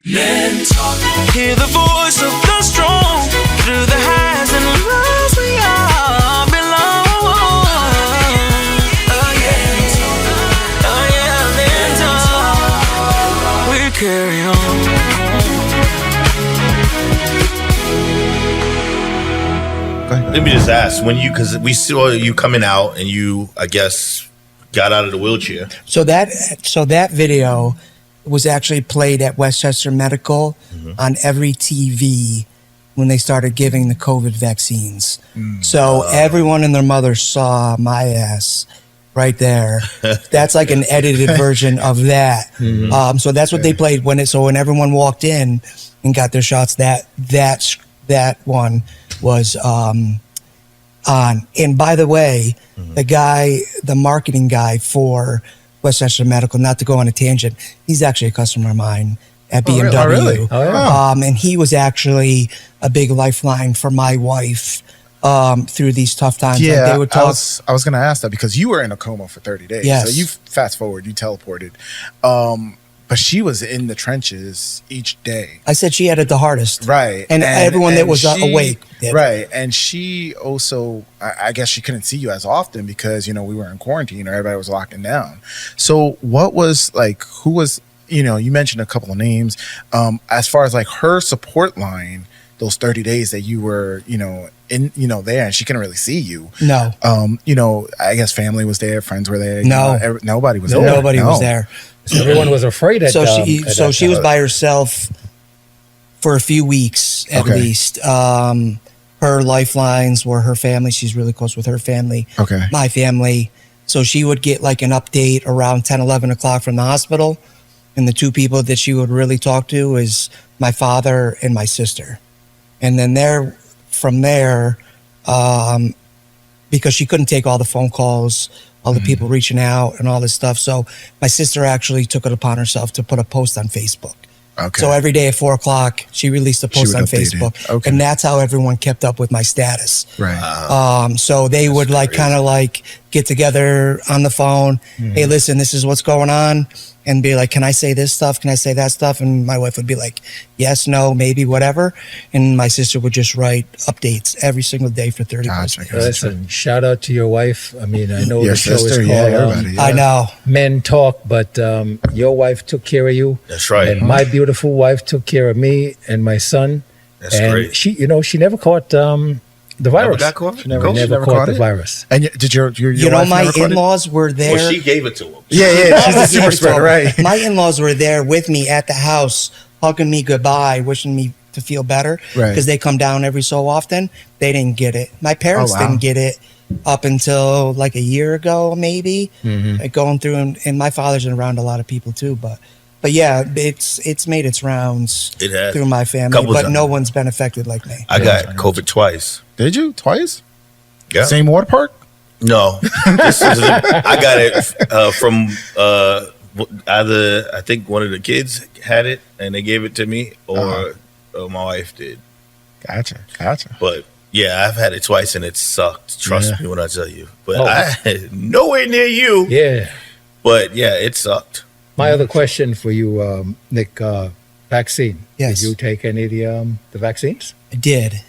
Men Talk. Hear the voice of the strong through the highs and lows. We all belong. Oh yeah, Men Talk. We carry on. Let me just ask, because we saw you coming out and you, I guess, got out of the wheelchair. So that video was actually played at Westchester Medical on every TV when they started giving the COVID vaccines. So everyone and their mother saw my ass right there. That's like an edited version of that. So that's what they played when everyone walked in and got their shots. That one was on. And by the way, the marketing guy for Westchester Medical, not to go on a tangent, he's actually a customer of mine at BMW. Oh, really? Oh, yeah. And he was actually a big lifeline for my wife through these tough times. Yeah, they would talk. I was going to ask that because you were in a coma for 30 days. Yes. So you fast forward, you teleported. But she was in the trenches each day. I said she had it the hardest. Right. And everyone that was awake did. Right. And she also, I guess she couldn't see you as often because, we were in quarantine or everybody was locking down. So what was who was, you mentioned a couple of names. As far as her support line, those 30 days that you were, in, there and she couldn't really see you. No. I guess family was there, friends were there. No. Nobody was there. Nobody was there. So everyone was afraid at she was by herself for a few weeks at least. Her lifelines were her family. She's really close with her family. Okay. My family. So she would get an update around 10, 11 o'clock from the hospital. And the two people that she would really talk to is my father and my sister. And then from there, because she couldn't take all the phone calls, all the people reaching out and all this stuff. So my sister actually took it upon herself to put a post on Facebook. Okay. So every day at 4:00, she released a post on Facebook. Okay. And that's how everyone kept up with my status. Right. So they would get together on the phone. Hey, listen, this is what's going on. And be like, can I say this stuff? Can I say that stuff? And my wife would be like, yes, no, maybe, whatever. And my sister would just write updates every single day for 30 minutes. Listen, shout out to your wife. I mean, I know Your the show sister, is called I know. Men Talk, but your wife took care of you. That's right. And my beautiful wife took care of me and my son. That's and great. she never caught the virus. Never got caught? She never caught the virus. And did your wife my never caught it? in-laws were there. Well, she gave it to him. Yeah, she's a super spreader, right? My in-laws were there with me at the house, hugging me goodbye, wishing me to feel better. Right. Because they come down every so often. They didn't get it. My parents didn't get it up until a year ago, maybe. Going through, and my father's been around a lot of people too, but yeah, it's made its rounds through my family, but no one's been affected like me. I got COVID twice. Did you? Twice? Yeah. Same water park? No. I got it from either, I think one of the kids had it and they gave it to me, or my wife did. Gotcha. But yeah, I've had it twice and it sucked. Trust me when I tell you. But I nowhere near you. Yeah. But yeah, it sucked. My other question for you, Nick, vaccine. Yes. Did you take any of the vaccines? I did.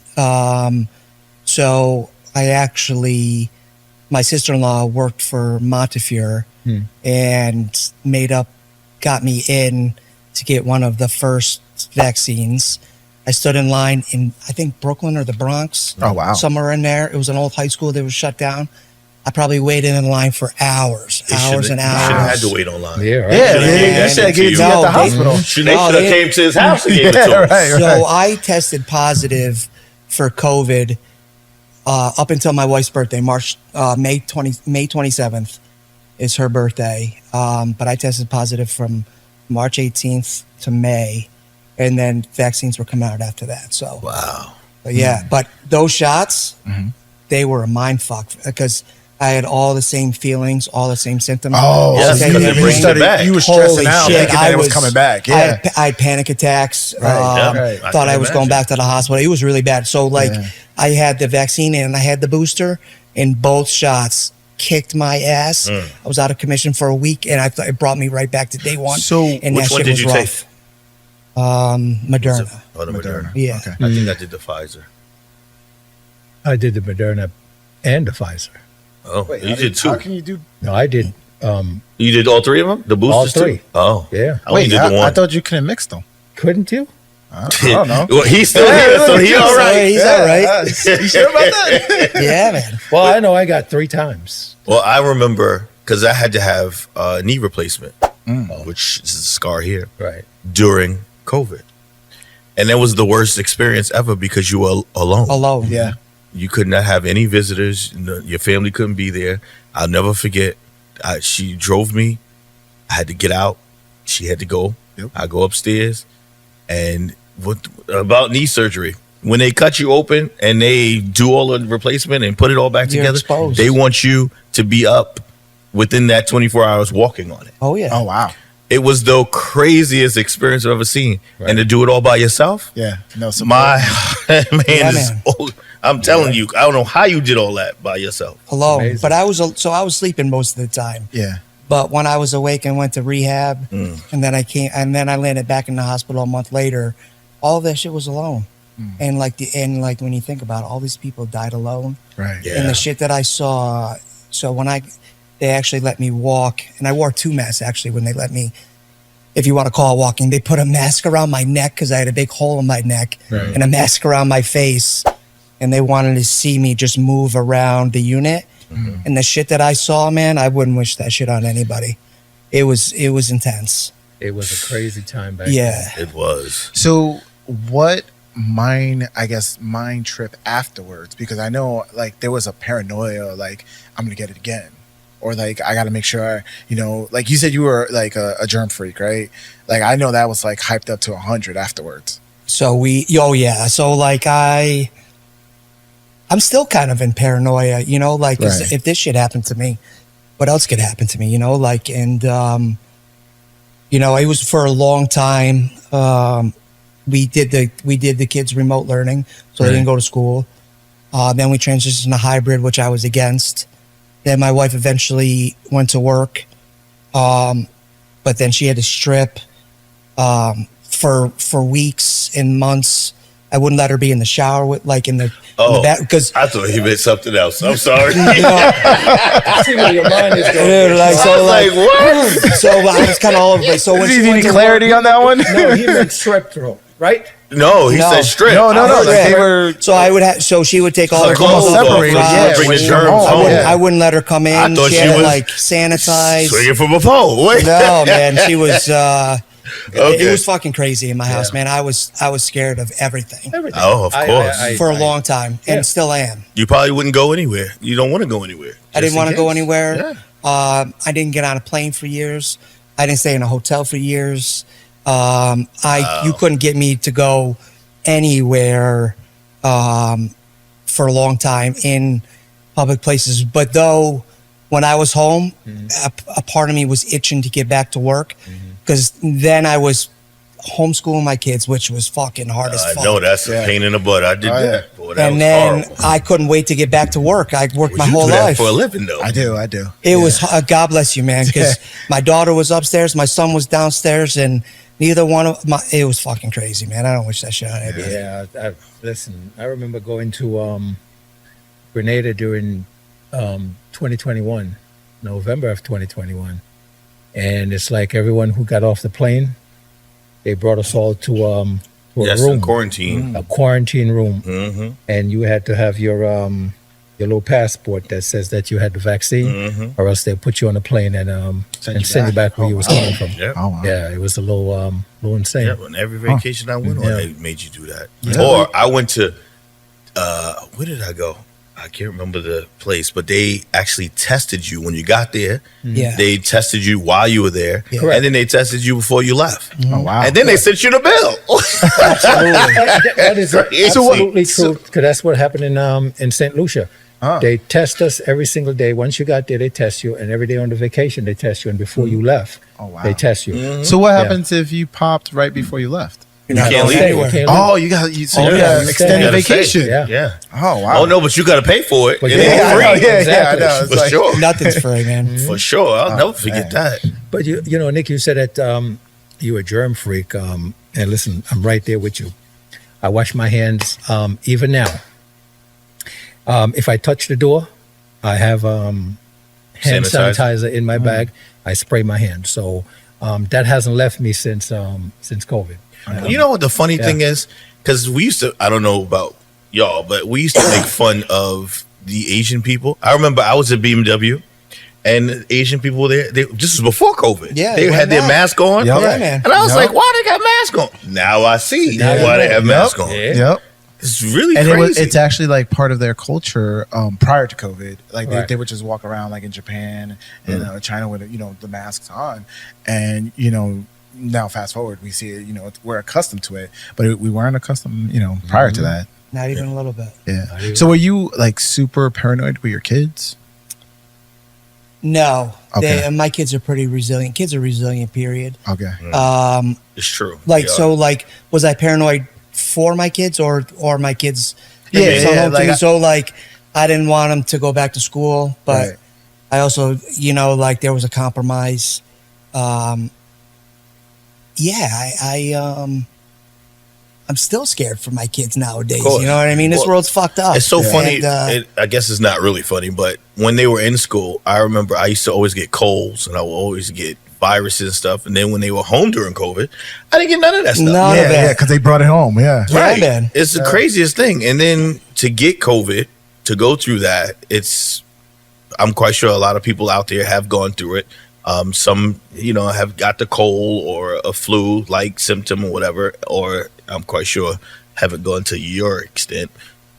So I actually, my sister-in-law worked for Montefiore and got me in to get one of the first vaccines. I stood in line in, I think, Brooklyn or the Bronx. Oh, wow. Somewhere in there. It was an old high school that was shut down. I probably waited in line for hours and hours. You should have had to wait online. Yeah, right. Yeah, you should have given it to you at the hospital. They should have came to his house and gave it to him. Right. So I tested positive for COVID up until my wife's birthday, May 27th is her birthday. But I tested positive from March 18th to May, and then vaccines were coming out after that. So wow. But yeah, but those shots, they were a mind fuck because I had all the same feelings, all the same symptoms. Oh, yes, because it brings it back. You were stressing out, shit, thinking that it was coming back. Yeah, I had panic attacks. Right. Thought I was going back to the hospital. It was really bad. So I had the vaccine and I had the booster, and both shots kicked my ass. I was out of commission for a week, and it brought me right back to day one. So and which that one shit did was you rough. Moderna. Oh, the Moderna. Yeah. Okay. I think I did the Pfizer. I did the Moderna and the Pfizer. Oh, Wait, you did two. How can you do? No, I did. You did all three of them? The boosters All three. too? Oh. Yeah. I only Wait, did the I one. thought you couldn't mix them. Couldn't you? I don't know. Well, he's still here, so he all right. He's all right. You sure about that? Yeah, man. Well, I know I got 3 times. Well, I remember because I had to have a knee replacement, which is a scar here, Right. during COVID. And that was the worst experience ever because you were alone. Alone. Yeah. You could not have any visitors. Your family couldn't be there. I'll never forget. She drove me. I had to get out. She had to go. Yep. I go upstairs. And about knee surgery, when they cut you open and they do all the replacement and put it all back You're together, exposed. they want you to be up within that 24 hours walking on it. Oh yeah. Oh wow. It was the craziest experience I've ever seen. Right. And to do it all by yourself, Yeah. No. Support. my man Yeah, is man. old. I'm telling you, I don't know how you did all that by yourself. Alone. Amazing. But I was sleeping most of the time. Yeah. But when I was awake and went to rehab, Mm. and then I landed back in the hospital a month later. All that shit was alone, and like when you think about it, all these people died alone, Right. Yeah. and the shit that I saw. So when they actually let me walk, and I wore 2 masks actually when they let me, if you want to call it walking, they put a mask around my neck because I had a big hole in my neck, Right. and a mask around my face, and they wanted to see me just move around the unit. And the shit that I saw, man, I wouldn't wish that shit on anybody. It was intense. It was a crazy time back Yeah. It was. So what mind trip afterwards? Because I know like there was a paranoia, like I'm gonna get it again, or like I got to make sure, like you said you were like a germ freak, right? Like I know that was like hyped up to 100 afterwards. So So like I'm still kind of in paranoia, like 'cause Right. if this shit happened to me, what else could happen to me, like, and, it was for a long time. We did the kids remote learning, so they didn't go to school. Then we transitioned to hybrid, which I was against. Then my wife eventually went to work. But then she had to strip, for weeks and months. I wouldn't let her be in the shower with, like in the bath, because I thought he meant something else. I'm sorry. I see where your mind is going. What? So I was kind of all over the place. So when Do she you went need to clarity work, on that one? No, he meant strep throat, right? No, he No. said strip. No. I heard Like that. they were. So I would have. So she would take all her Clothes clothes off, off. separated, right? yeah, bring the when you're germs home. home. I wouldn't let her come in. I thought She she had to was like sanitize. Swinging from a pole. Wait. No, man, she was. Okay. It was fucking crazy in my house, man. I was scared of everything Everything. Oh, of course. for a long time, Yeah. and still am. You probably wouldn't go anywhere. You don't want to go anywhere. I didn't Just want in to go case. anywhere. Yeah. I didn't get on a plane for years. I didn't stay in a hotel for years. You couldn't get me to go anywhere for a long time in public places. But though, when I was home, a part of me was itching to get back to work because then I was homeschooling my kids, which was fucking hard as I fuck. know that's a pain in the butt. I did Oh, yeah. that. Boy, that And was then horrible. I couldn't wait to get back to work. I worked my You whole do that life. for a living, though. I do. It was God bless you, man, because my daughter was upstairs, my son was downstairs, and neither one of it was fucking crazy, man. I don't wish that shit on anybody. Yeah, listen, I remember going to Grenada during 2021, November of 2021. And it's like everyone who got off the plane, they brought us all to a Yes, room, in quarantine. a quarantine room. Mm-hmm. And you had to have your little passport that says that you had the vaccine, Mm-hmm. or else they'll put you on a plane and send you back where you was coming from. Yep. Oh wow. Yeah, it was a little insane. Yeah, on every vacation I went on, Yeah. they made you do that. Yeah. Or I went to, where did I go? I can't remember the place, but they actually tested you when you got there. Yeah. They tested you while you were there, Yeah. and then they tested you before you left. Oh wow. And then they sent you the bill. That is Crazy. absolutely true, because that's what happened in St. Lucia. Ah. They test us every single day. Once you got there, they test you, and every day on the vacation, they test you, and before you left, Oh, wow. they test you. So what happens if you popped right before you left? You're not can't going leave. anywhere. Can't leave. Oh, you got Oh, so yeah, you you got stay. extended You gotta stay. vacation. Yeah. Yeah. Oh wow. Oh no, but you got to pay for it. But It yeah, ain't I know, free. yeah, Exactly. I know. It's For like, sure. Nothing's free, man. For sure. I'll never forget man. that. But you know, Nick, you said that you were a germ freak. And listen, I'm right there with you. I wash my hands even now. If I touch the door, I have hand sanitizer in my bag. I spray my hands. So that hasn't left me since COVID. You know what the funny thing is? Because we used to, I don't know about y'all, but we used to make fun of the Asian people. I remember I was at BMW and Asian people were there. This was before COVID. Yeah, they had their mask on. Yep. Yeah, man. And I was like, why they got masks on? Now I see why they have masks on. Yeah. Yep. It's really And crazy. it's actually like part of their culture prior to COVID. Like Right. they would just walk around like in Japan and China with the masks on, and now fast forward we see it. We're accustomed to it, but we weren't accustomed prior to that. Not even a little bit. Yeah. So were you like super paranoid with your kids? No, Okay. my kids are pretty resilient. Kids are resilient. Period. Okay. it's true. Like They are. so, like was I paranoid for my kids or my kids? Yeah, So, yeah, like so like I didn't want them to go back to school, but Right. I also like there was a compromise. I'm still scared for my kids nowadays. Of course. You know what I mean? This Well, world's fucked up. It's so funny. And, I guess it's not really funny, but when they were in school, I remember I used to always get colds and I would always get viruses and stuff. And then when they were home during COVID, I didn't get none of that stuff. None of Yeah, it. because they brought it home. Yeah. Yeah, Right. man. It's the craziest thing. And then to get COVID, to go through that, I'm quite sure a lot of people out there have gone through it. Some, have got the cold or a flu-like symptom or whatever, or I'm quite sure haven't gone to your extent.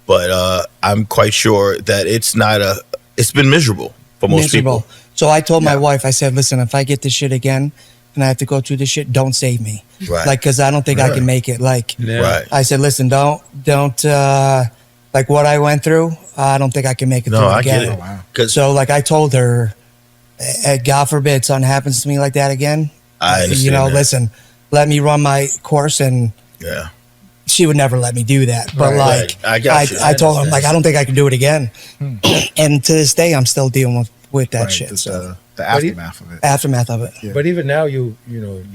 But I'm quite sure that it's been miserable for most miserable. people. So I told my wife, I said, listen, if I get this shit again and I have to go through this shit, don't save me. Right. Like, cause I don't think I can make it. Like, Yeah. Right. I said, listen, don't, like what I went through, I don't think I can make it No, through I again. get it. wow. Because So like I told her, God forbid something happens to me like that again. I understand that. Listen, let me run my course, and yeah. she would never let me do that. But Right. like, Right. I got you. I told her, like, I don't think I can do it again. Hmm. And to this day, I'm still dealing with that Right, shit. the, So the aftermath of it. aftermath of it. Yeah. But even now, you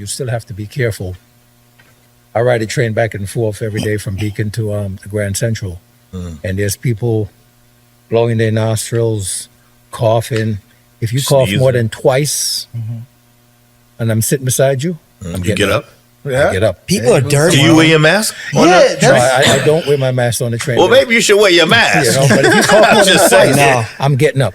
still have to be careful. I ride a train back and forth every day from Beacon to the Grand Central, and there's people blowing their nostrils, coughing. If you cough Sneezing. more than twice, and I'm sitting beside you, I'm You getting get up? I get up. People are dirty. Do you wear your mask? Or Yeah, not? No, I don't wear my mask on the train. Well, maybe you should wear your mask. but if you cough more than Just saying. twice, No. I'm getting up.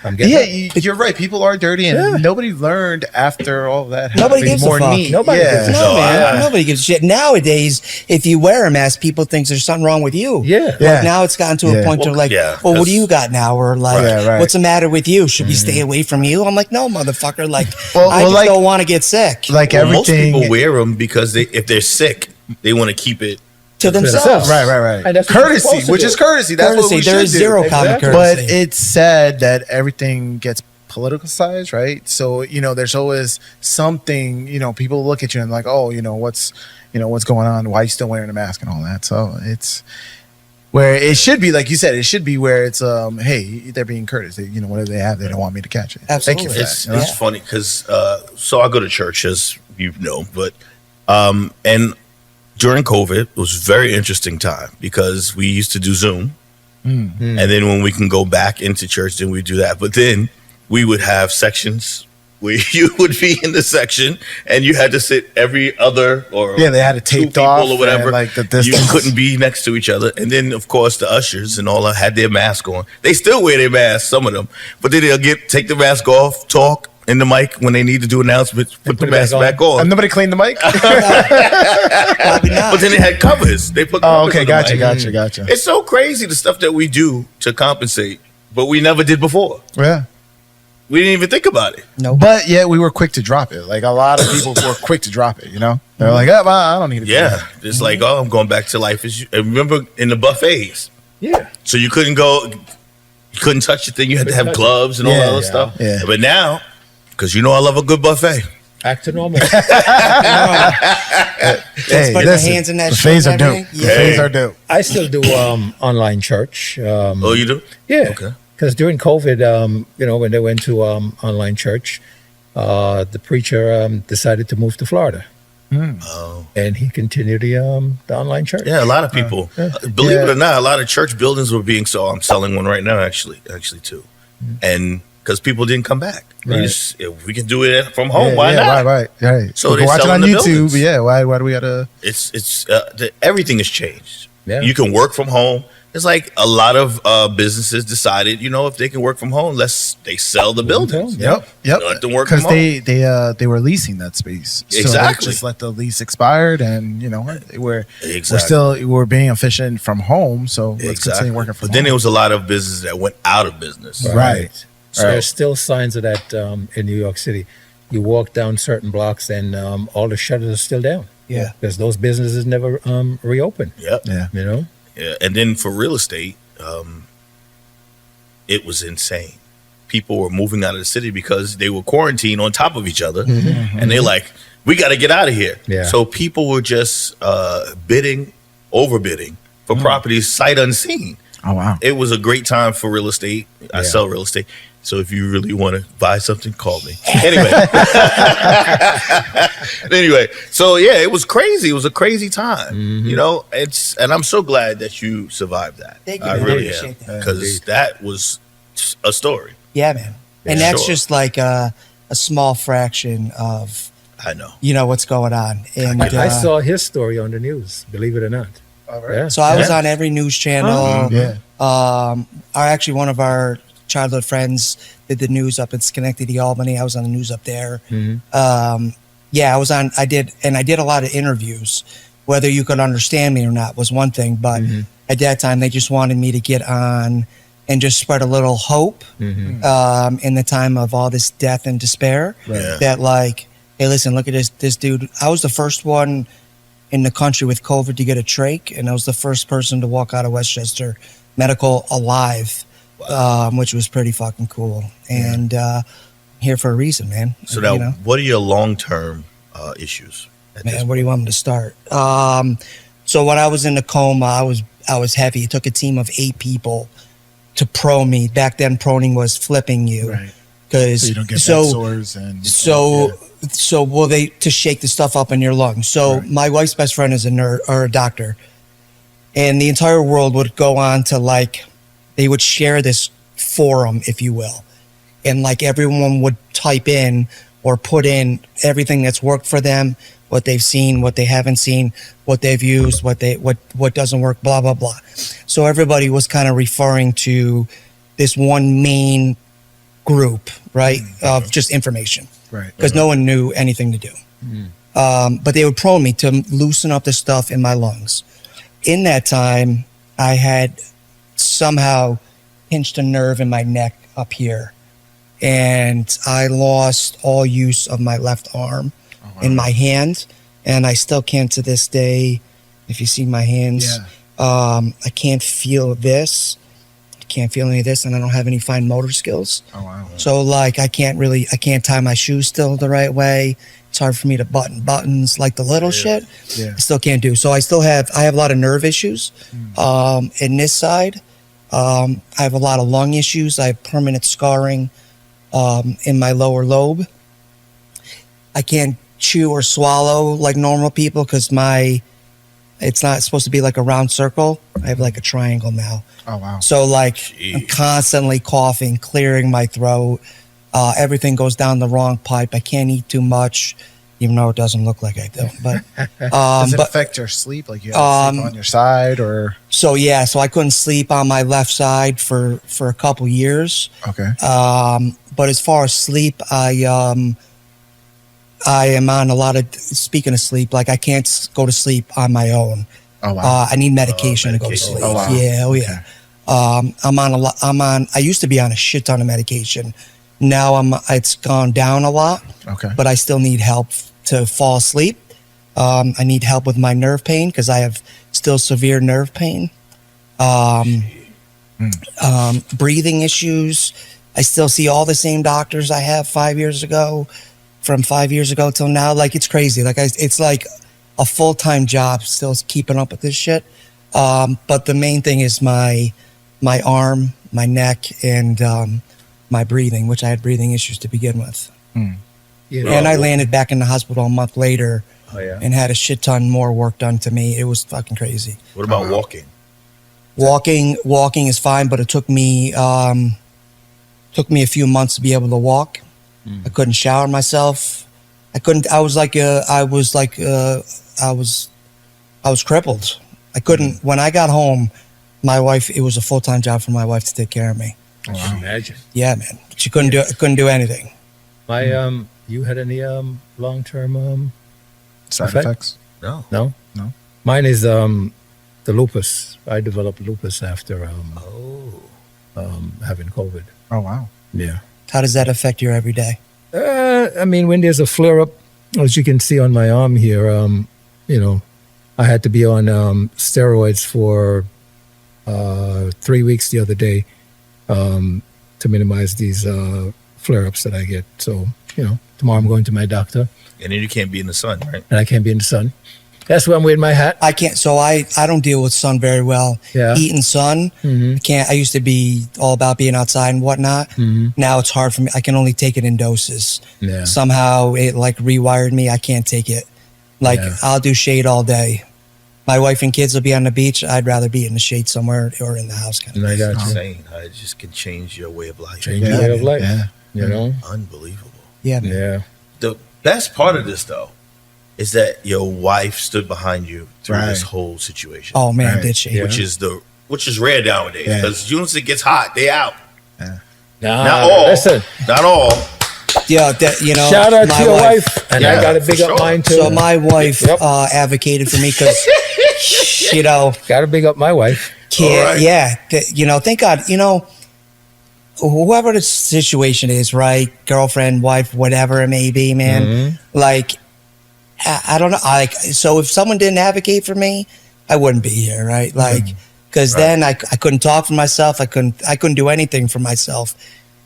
I'm getting Yeah, up. you're right. People are dirty, and nobody learned after all that. Nobody having gives a more fuck. neat. Nobody yeah. gives a No, No, man. I- Nobody gives a shit. Nowadays, if you wear a mask, people think there's something wrong with you. Yeah. Yeah. Like now it's gotten to Yeah. a point Well, where like, yeah, well, what do that's- you got now? Or like, Right, right. what's the matter with you? Should we stay away from you? I'm like, no, motherfucker. Like, Well, I just like- don't want to get sick Like Well, most everything. people wear them because if they're sick, they want to keep it. to themselves. themselves. Right. And that's what you're supposed Courtesy, to which do. is courtesy. That's what we Courtesy. There should is do. zero common Exactly. courtesy. But it's sad that everything gets politicized, right? So there's always something. People look at you and like, oh, what's going on? Why are you still wearing a mask and all that? So it's where it should be, like you said, it should be where it's hey, they're being courteous. What do they have? They don't want me to catch it. Thank you for Absolutely. that. It's funny because so I go to church, as you know, but and during COVID, it was a very interesting time because we used to do Zoom, and then when we can go back into church, then we do that. But then we would have sections where you would be in the section and you had to sit every other or Yeah, they had it two taped people off or whatever. and, like, the You distance. couldn't be next to each other. And then of course the ushers and all that had their mask on. They still wear their mask, some of them, but then they'll take the mask off, talk in the mic when they need to do announcements, put the it mask back back on. And nobody cleaned the mic. Probably not. But then they had covers. They put Oh, covers okay, on the gotcha. mic. It's so crazy the stuff that we do to compensate, but we never did before. Yeah. We didn't even think about it. no. But yet we were quick to drop it. Like a lot of people were quick to drop it. They're like, oh, well, I don't need to. do Yeah, that." it's like, oh, I'm going back to life as you. And remember in the buffets, Yeah. so you couldn't go, you couldn't touch the thing. You had to have touch it. gloves and all Yeah, that other yeah, stuff. yeah. But now, because I love a good buffet. Back to normal. Hey, put the hands in that buffets shit are and dope. everything? Buffets Yeah. are dope. I still do online church. Oh, you do? Yeah. Okay. Because during COVID, when they went to online church, the preacher decided to move to Florida. Oh. and he continued the online church. Yeah, a lot of people. Believe it or not, a lot of church buildings were being sold. I'm selling one right now, actually too. And because people didn't come back. They just, if we can do it from home, why not? Right. So We're they're watching on selling the YouTube. buildings. Yeah, why do we gotta? Everything has changed. Yeah. You can work from home. It's like a lot of businesses decided, if they can work from home, they sell the buildings. Yep. Let them work from Because home. they were leasing that space. So Exactly. they just let the lease expired, and we're Exactly. we're being efficient from home. So let's continue working from But home. then there was a lot of businesses that went out of business. Right. So there's still signs of that in New York City. You walk down certain blocks and all the shutters are still down. Yeah. Because those businesses never reopened. Yep. Yeah. Yeah. And then for real estate, it was insane. People were moving out of the city because they were quarantined on top of each other. And they're like, we got to get out of here. Yeah. So people were just overbidding for properties sight unseen. Oh wow. It was a great time for real estate. I sell real estate. So if you really want to buy something, call me. Anyway. So yeah, it was crazy. It was a crazy time. And I'm so glad that you survived that. Thank you, I man. really I am. appreciate that. Because that was a story. Yeah, man. And Yeah, that's sure. just like a small fraction of I know. what's going on. And I saw his story on the news, believe it or not. All right. Yeah. so I was on every news channel. Yeah. Actually, one of our childhood friends did the news up in Schenectady, Albany. I was on the news up there. I was on. I did a lot of interviews. Whether you could understand me or not was one thing, but at that time they just wanted me to get on and just spread a little hope in the time of all this death and despair. Yeah. That like, hey, listen, look at this dude. I was the first one in the country with COVID to get a trach, and I was the first person to walk out of Westchester Medical alive, which was pretty fucking cool. And here for a reason, man. So now, what are your long-term issues? Man, where do you want me to start? So when I was in the coma, I was heavy. It took a team of 8 people to pro me. Back then, proning was flipping you, Right. Because So you don't get bed sores and to shake the stuff up in your lungs. So my wife's best friend is a nurse or a doctor, and the entire world would go on to they would share this forum, if you will, and everyone would type in or put in everything that's worked for them, what they've seen, what they haven't seen, what they've used, what doesn't work, blah blah blah. So everybody was kind of referring to this one main group, right, of just information, right. because no one knew anything to do. But they would prone me to loosen up the stuff in my lungs. In that time, I had somehow pinched a nerve in my neck up here, and I lost all use of my left arm in my hand, and I still can't to this day. If you see my hands, I can't feel this. I can't feel any of this, and I don't have any fine motor skills. Oh wow. So I can't tie my shoes still the right way. It's hard for me to button buttons, like the little shit. Yeah. I still can't do. So I have a lot of nerve issues. In this side, I have a lot of lung issues. I have permanent scarring in my lower lobe. I can't chew or swallow like normal people because it's not supposed to be like a round circle. I have like a triangle now. Oh wow. So I'm constantly coughing, clearing my throat. Everything goes down the wrong pipe. I can't eat too much, even though it doesn't look like I do. But Does it affect your sleep? Like you have to sleep on your side, or so I couldn't sleep on my left side for a couple years. okay. But as far as sleep, I am on a lot of. Speaking of sleep, I can't go to sleep on my own. Oh wow. I need medication to go to medication. sleep. Oh, wow. Yeah, oh yeah. I'm on a lot. I used to be on a shit ton of medication. Now it's gone down a lot. Okay. But I still need help to fall asleep. I need help with my nerve pain because I have still severe nerve pain. Breathing issues. I still see all the same doctors I have 5 years ago, from 5 years ago till now. It's crazy. It's like a full-time job still keeping up with this shit. But the main thing is my arm, my neck, and my breathing, which I had breathing issues to begin with. You And I landed back in the hospital a month later Oh yeah. and had a shit ton more work done to me. It was fucking crazy. What about walking? Walking is fine, but it took me a few months to be able to walk. I couldn't shower myself. I was crippled. I couldn't. When I got home, my wife. It was a full-time job for my wife to take care of me. I can imagine. Yeah, man. She couldn't do anything. You had any long-term Side effect? effects? No. No. No. Mine is the lupus. I developed lupus after having COVID. Oh wow. Yeah. How does that affect your everyday? I mean, when there's a flare up, as you can see on my arm here, I had to be on steroids for 3 weeks the other day to minimize these flare ups that I get. So, tomorrow I'm going to my doctor. And then you can't be in the sun, right? And I can't be in the sun. That's why I'm wearing my hat. I can't. So I don't deal with sun very well. Yeah. Heat and sun. Mm-hmm. I used to be all about being outside and whatnot. Mm-hmm. Now it's hard for me. I can only take it in doses. Yeah. Somehow it like rewired me. I can't take it. Like Yeah. I'll do shade all day. My wife and kids will be on the beach. I'd rather be in the shade somewhere or in the house. Kind of. And I got It's you. insane how it just can change your way of life. Change your way of life. Yeah. You know? Unbelievable. Yeah, man. Yeah. The best part of this, though, is that your wife stood behind you through Right. this whole situation. Oh man, Right. did she? Yeah. which is rare nowadays, Yeah. because as soon as it gets hot, they out. Nah, Not all. Listen, Not all. Yeah, shout out my to your wife. And Yeah, I got to for big sure. up mine too. So my wife Yep. advocated for me because, Got to big up my wife. can't, All right. yeah, thank God, whoever the situation is, right? Girlfriend, wife, whatever it may be, man. Mm-hmm. Like, I don't know. So if someone didn't advocate for me, I wouldn't be here, right? Like, because then I couldn't talk for myself. I couldn't do anything for myself.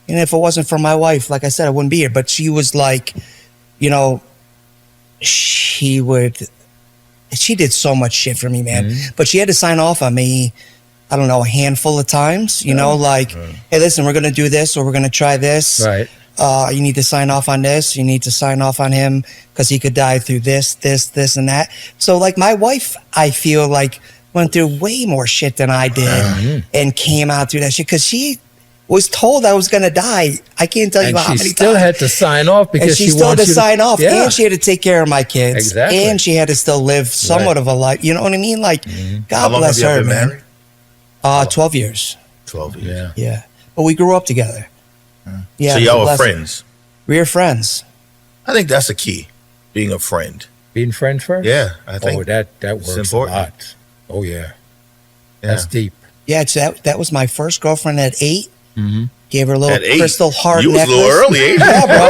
And if it wasn't for my wife, like I said, I wouldn't be here. But she was like, she did so much shit for me, man. But she had to sign off on me, I don't know, a handful of times, hey, listen, we're going to do this or we're going to try this. Right. You need to sign off on this. You need to sign off on him because he could die through this, and that. So like my wife, I feel like went through way more shit than I did and came out through that shit because she was told I was going to die. I can't tell you And how she many still times. had to sign off because And she still had wants to you sign off, Yeah. and she had to take care of my kids, Exactly. and she had to still live somewhat of a life. You know what I mean? Like, How God long bless have you her, been man. married? 12 years. 12 years. Yeah. Yeah, but we grew up together. Yeah, So it was y'all a were blessing. friends. We were friends. I think that's the key, being a friend. Being friends first? Yeah, I think. Oh, that it's works important. a lot. Oh, yeah. Yeah. That's deep. Yeah, that was my first girlfriend at 8. Mm-hmm. Gave her a little At 8, crystal heart you was a necklace. little early, ain't you? Yeah, bro.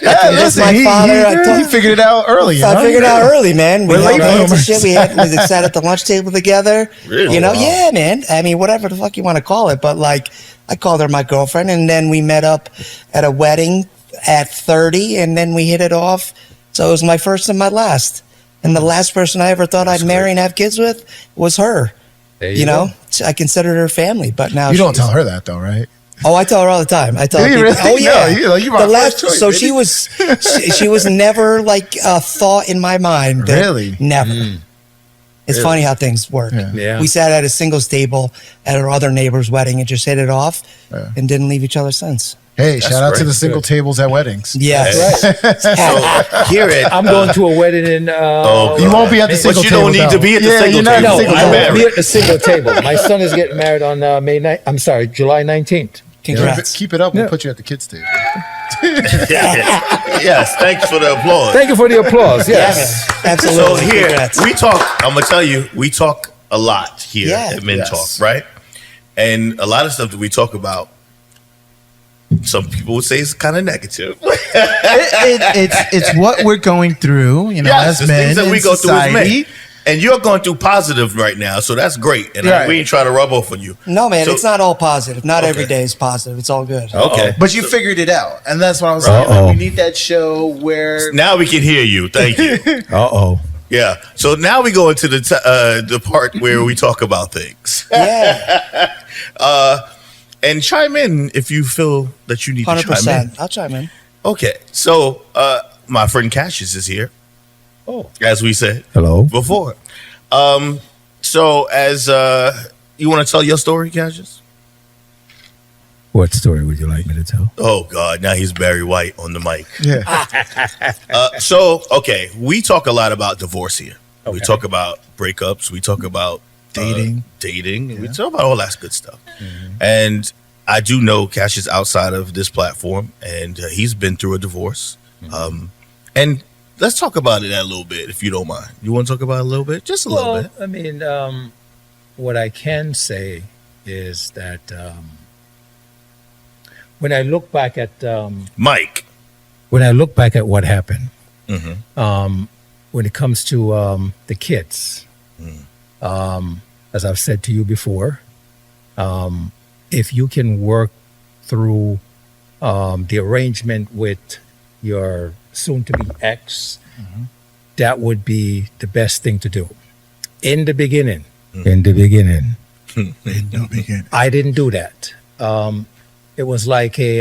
That's my father. he figured it out early. I figured it out early, man. We We're had late plans and bloomers. shit. We sat at the lunch table together. Really? You know, Wow. yeah, man. I mean, whatever the fuck you want to call it, but like, I called her my girlfriend, and then we met up at a wedding at 30, and then we hit it off. So it was my first and my last. And the last person I ever thought I'd marry and have kids with was her. There You know, go. I considered her family, but now You don't she's- tell her that though, right? Oh, I tell her all the time. I tell Do you people, really? oh yeah, No, you my the last. first choice, So baby. she was never like a thought in my mind. that- Really? Never. It's Really? funny how things work. Yeah. Yeah. We sat at a singles table at our other neighbor's wedding and just hit it off, Yeah. and didn't leave each other since. Hey, shout out to great. the single tables at weddings. Yes. So here at I'm going to a wedding in. Oh, You won't be at the But single you table. don't need to be at the yeah, single you're not table. At the No, single I I'm table. won't be married. at the single table. My son is getting married on May 9th. I'm sorry, July 19th. Congrats. Keep it up. We'll Yeah. put you at the kids' table. yes, thanks for the applause. Thank you for the applause. Yes. So Absolutely. here Congrats. we talk. I'm gonna tell you, we talk a lot here Yeah. at Men Yes. Talk, right? And a lot of stuff that we talk about, some people would say is kind of negative. It's what we're going through, you know, Yes, as the men things that in we go through as society. men. And you're going through positive right now, so that's great. And Right. we ain't trying to rub off on you. No, man, So- it's not all positive. Not every Okay. day is positive. It's all good. Okay, But you figured it out, and that's what I was saying. Uh-oh. Like, we need that show where now we can hear you. Thank you. Uh-oh. Yeah. So now we go into the part where we talk about things. Yeah, And chime in if you feel that you need to chime in. 100%. I'll chime in. Okay. So my friend Cassius is here. Oh, as we said hello. before. So as you want to tell your story, Cassius? What story would you like me to tell? Oh God, now he's Barry White on the mic. Yeah. Okay, we talk a lot about divorce here. We Okay. talk about breakups. We talk about Dating. dating. We talk about all that good stuff. And I do know Cassius outside of this platform, and he's been through a divorce. And let's talk about it a little bit, if you don't mind. You want to talk about it a little bit? Just a little Well, bit. I mean, what I can say is that when I look back at Mike. what happened, Mm-hmm. when it comes to the kids, as I've said to you before, if you can work through the arrangement with your soon-to-be ex, that would be the best thing to do. In the beginning, In the beginning. I didn't do that. It was like a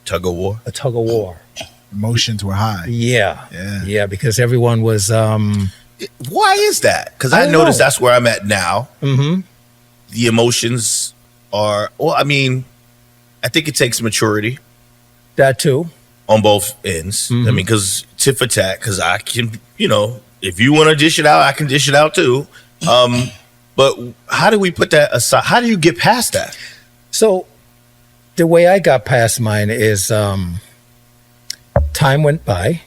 Tug of War. tug of war. Emotions were high. Yeah, because everyone was. Why is that? Because I I don't noticed know. that's where I'm at now. Mhm. The emotions are, well, I mean, I think it takes maturity That too. on both ends. I mean, because tit for tat, because I can, if you want to dish it out, I can dish it out too. But how do we put that aside? How do you get past that? So, the way I got past mine is time went by.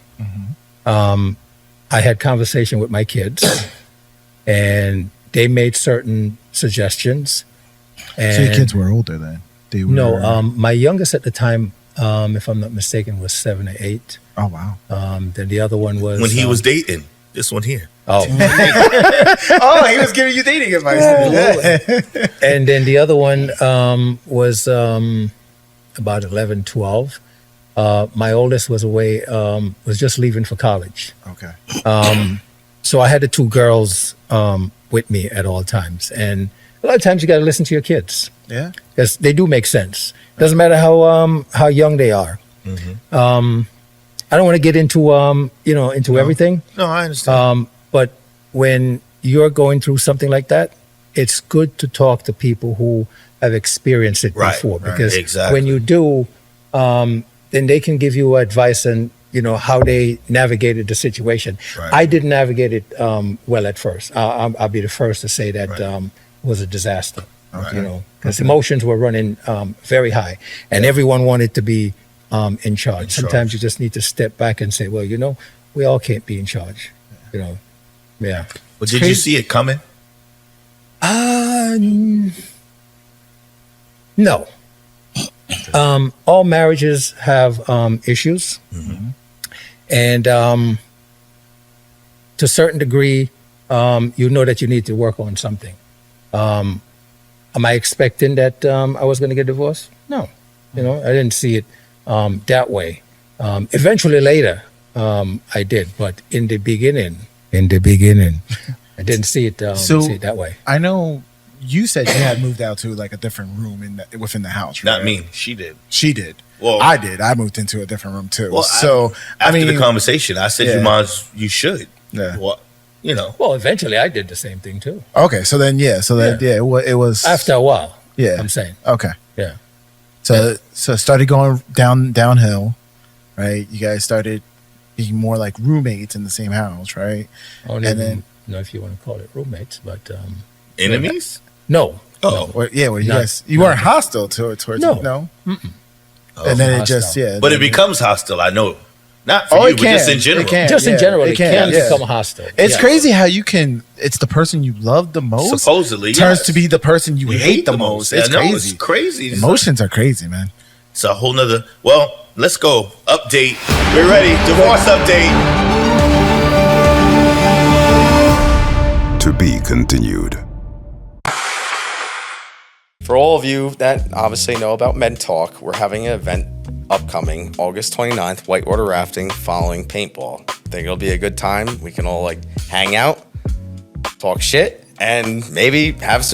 I had conversation with my kids, and they made certain suggestions. And So your kids were older then. They were. no, my youngest at the time, if I'm not mistaken, was 7 or 8. Oh wow. Then the other one was When he was dating this one here. Oh, Oh, he was giving you dating advice. and then the other one was about 11, 12. My oldest was away, was just leaving for college. Okay. So I had the two girls with me at all times. And a lot of times you got to listen to your kids Yeah. because they do make sense. Doesn't matter how young they are. I don't want to get into into everything. No, I understand. But when you're going through something like that, it's good to talk to people who have experienced it Right, before, right, because exactly. when you do, then they can give you advice and how they navigated the situation. Right. I didn't navigate it well at first. I'll be the first to say that Right. was a disaster. Okay. Because emotions were running very high, and everyone wanted to be in charge. Sometimes you just need to step back and say, well, we all can't be in charge. Yeah. But did you see it coming? No. All marriages have issues, and to a certain degree, you know that you need to work on something. Am I expecting that I was going to get divorced? No. I didn't see it that way. Eventually, later, I did, but in the beginning, I didn't see it that way. I know you said you had moved out to like a different room within the house. Right? Not me. She did. She did. Well, I did. I moved into a different room too. Well, so after the conversation, I said Yeah. you should. Yeah. Well, Well, eventually, I did the same thing too. Okay. So then, it was After a while, Yeah. I'm saying, Okay. yeah. So it started going downhill, right? You guys started being more like roommates in the same house, right? I don't And even then- know if you want to call it roommates, but enemies. no. Oh, Or, yeah, well, you No. guys you weren't hostile towards No. no. Oh. And then it Hostile. just But it becomes hostile. I know. Not for Oh, you, it but just can. in general. It can. Just in Yeah, general, it it can, can yeah. become hostile. It's Yeah. crazy how it's the person you love the most Supposedly, turns yes. to be the person you hate the most. It's I know, crazy. It's crazy. Emotions are crazy, man. It's a whole nother. Well, let's go. Update. We're ready. Divorce update. To be continued. For all of you that obviously know about Med Talk, we're having an event upcoming August 29th, whitewater rafting following paintball. I think it'll be a good time. We can all hang out, talk shit, and maybe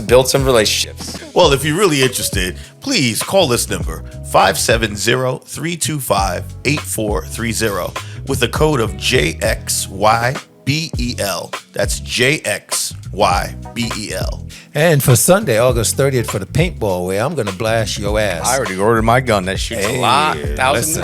build some relationships. Well, if you're really interested, please call this number 570-325-8430 with the code of JXYBEL. That's JXYBEL. And for Sunday, August 30th, for the paintball way, I'm going to blast your ass. I already ordered my gun that shoots a lot. Listen.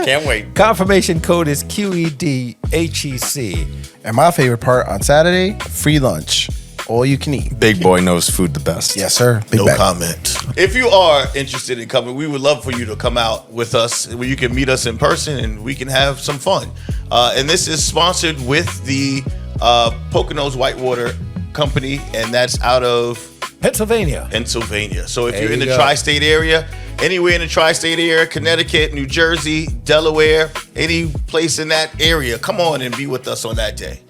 Can't wait. Confirmation code is QEDHEC. And my favorite part on Saturday, free lunch. All you can eat. Big boy knows food the best. Yes, sir. Big No bag. comment. If you are interested in coming, we would love for you to come out with us, where you can meet us in person and we can have some fun. And this is sponsored with the Poconos Whitewater Company, and that's out of Pennsylvania. So if There you're in you the go. tri-state area, anywhere in the tri-state area, Connecticut, New Jersey, Delaware, any place in that area, come on and be with us on that day,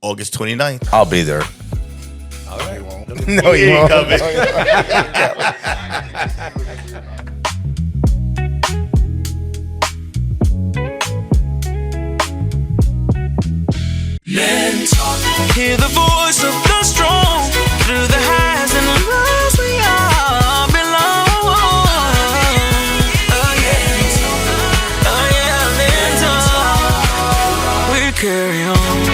August 29th. I'll be there. All right. No, you ain't won't. coming. Hear the voice of the strong through the highs and the lows. We all belong. Oh yeah, men talk. We carry on.